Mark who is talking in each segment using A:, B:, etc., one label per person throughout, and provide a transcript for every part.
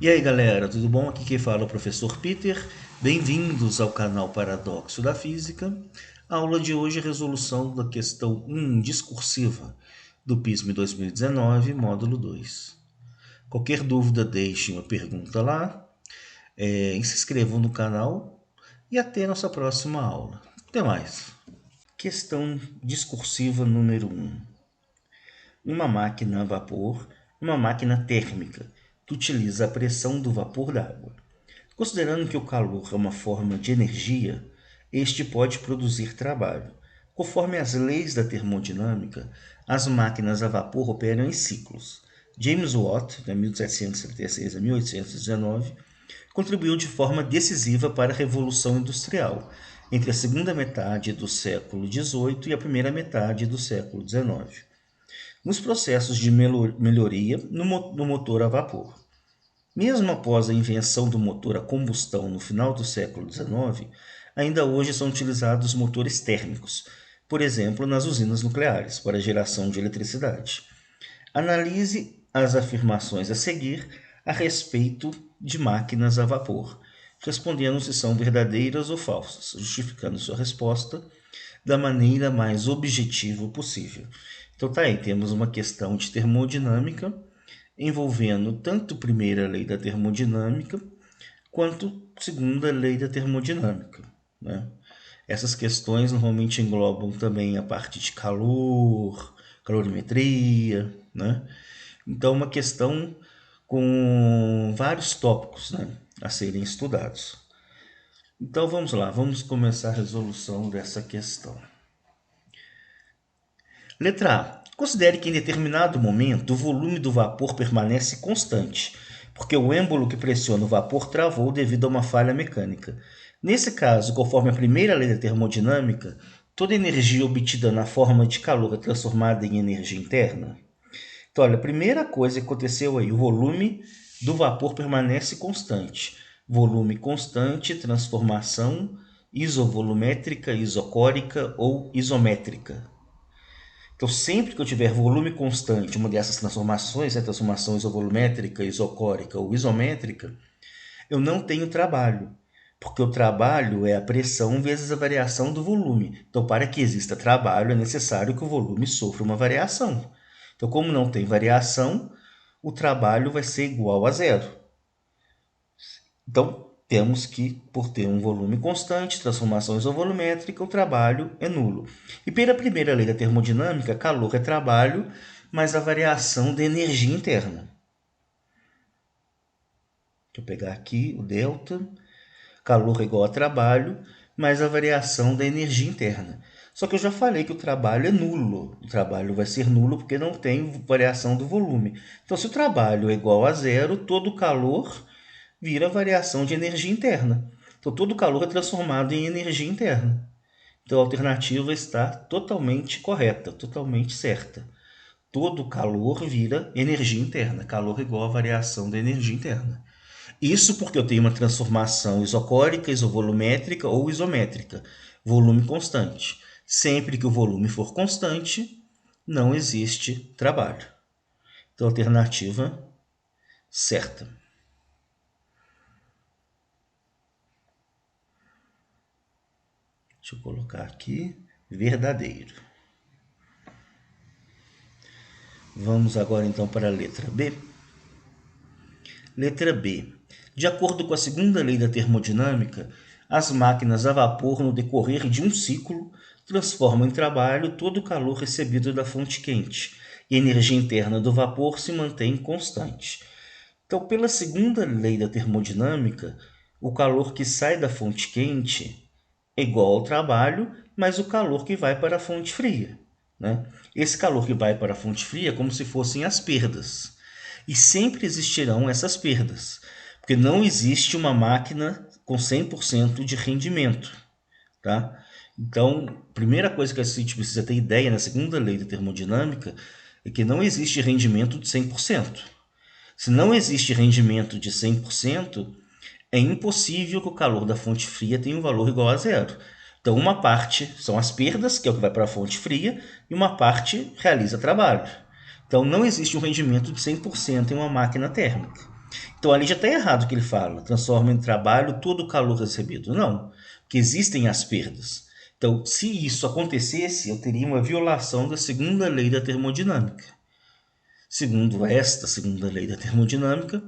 A: E aí galera, tudo bom? Aqui quem fala é o professor Peter. Bem-vindos ao canal Paradoxo da Física. A aula de hoje é a resolução da questão 1 discursiva do PISM 2019, módulo 2. Qualquer dúvida, deixe uma pergunta lá, se inscrevam no canal e até nossa próxima aula. Até mais. Questão discursiva número 1. Uma máquina a vapor, uma máquina térmica, que utiliza a pressão do vapor d'água. Considerando que o calor é uma forma de energia, este pode produzir trabalho. Conforme as leis da termodinâmica, as máquinas a vapor operam em ciclos. James Watt, de 1776 a 1819, contribuiu de forma decisiva para a Revolução Industrial, entre a segunda metade do século XVIII e a primeira metade do século XIX, nos processos de melhoria no motor a vapor. Mesmo após a invenção do motor a combustão no final do século XIX, ainda hoje são utilizados motores térmicos, por exemplo, nas usinas nucleares, para a geração de eletricidade. Analise as afirmações a seguir a respeito de máquinas a vapor, respondendo se são verdadeiras ou falsas, justificando sua resposta da maneira mais objetiva possível. Então tá aí, temos uma questão de termodinâmica envolvendo tanto a primeira lei da termodinâmica quanto a segunda lei da termodinâmica, né? Essas questões normalmente englobam também a parte de calor, calorimetria, né? Então, uma questão com vários tópicos, né, a serem estudados. Então, vamos lá, vamos começar a resolução dessa questão. Letra A. Considere que em determinado momento o volume do vapor permanece constante, porque o êmbolo que pressiona o vapor travou devido a uma falha mecânica. Nesse caso, conforme a primeira lei da termodinâmica, toda energia obtida na forma de calor é transformada em energia interna. Então, olha, a primeira coisa que aconteceu aí, o volume do vapor permanece constante. Volume constante, transformação isovolumétrica, isocórica ou isométrica. Então, sempre que eu tiver volume constante, uma dessas transformações, a transformação isovolumétrica, isocórica ou isométrica, eu não tenho trabalho, porque o trabalho é a pressão vezes a variação do volume. Então, para que exista trabalho, é necessário que o volume sofra uma variação. Então, como não tem variação, o trabalho vai ser igual a zero. Então, temos que, por ter um volume constante, transformação isovolumétrica, o trabalho é nulo. E pela primeira lei da termodinâmica, calor é trabalho, mais a variação da energia interna. Deixa eu pegar aqui o delta. Calor é igual a trabalho, mais a variação da energia interna. Só que eu já falei que o trabalho é nulo. O trabalho vai ser nulo porque não tem variação do volume. Então, se o trabalho é igual a zero, todo o calor vira variação de energia interna. Então, todo o calor é transformado em energia interna. Então, a alternativa está totalmente correta, totalmente certa. Todo o calor vira energia interna. Calor igual a variação da energia interna. Isso porque eu tenho uma transformação isocórica, isovolumétrica ou isométrica. Volume constante. Sempre que o volume for constante, não existe trabalho. Então, alternativa certa. Deixa eu colocar aqui, verdadeiro. Vamos agora então para a letra B. Letra B. De acordo com a segunda lei da termodinâmica, as máquinas a vapor, no decorrer de um ciclo, transformam em trabalho todo o calor recebido da fonte quente, e a energia interna do vapor se mantém constante. Então, pela segunda lei da termodinâmica, o calor que sai da fonte quente é igual ao trabalho, mais o calor que vai para a fonte fria, né? Esse calor que vai para a fonte fria é como se fossem as perdas. E sempre existirão essas perdas, porque não existe uma máquina com 100% de rendimento, tá? Então, a primeira coisa que a gente precisa ter ideia na segunda lei da termodinâmica é que não existe rendimento de 100%. Se não existe rendimento de 100%, é impossível que o calor da fonte fria tenha um valor igual a zero. Então, uma parte são as perdas, que é o que vai para a fonte fria, e uma parte realiza trabalho. Então, não existe um rendimento de 100% em uma máquina térmica. Então ali já está errado o que ele fala. Transforma em trabalho todo o calor recebido. Não, porque existem as perdas. Então, se isso acontecesse, eu teria uma violação da segunda lei da termodinâmica. Segundo esta segunda lei da termodinâmica,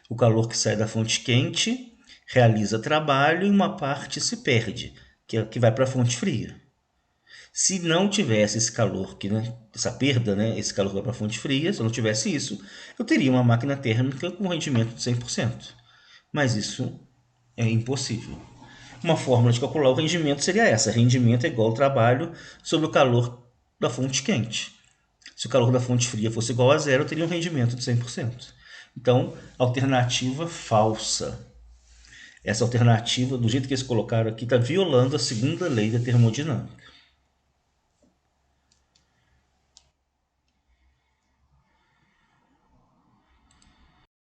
A: o calor que sai da fonte quente realiza trabalho e uma parte se perde, que vai para a fonte fria. Se não tivesse esse calor, essa perda, esse calor que vai para a fonte fria, se eu não tivesse isso, eu teria uma máquina térmica com rendimento de 100%. Mas isso é impossível. Uma fórmula de calcular o rendimento seria essa: rendimento é igual ao trabalho sobre o calor da fonte quente. Se o calor da fonte fria fosse igual a zero, eu teria um rendimento de 100%. Então, alternativa falsa. Essa alternativa, do jeito que eles colocaram aqui, está violando a segunda lei da termodinâmica.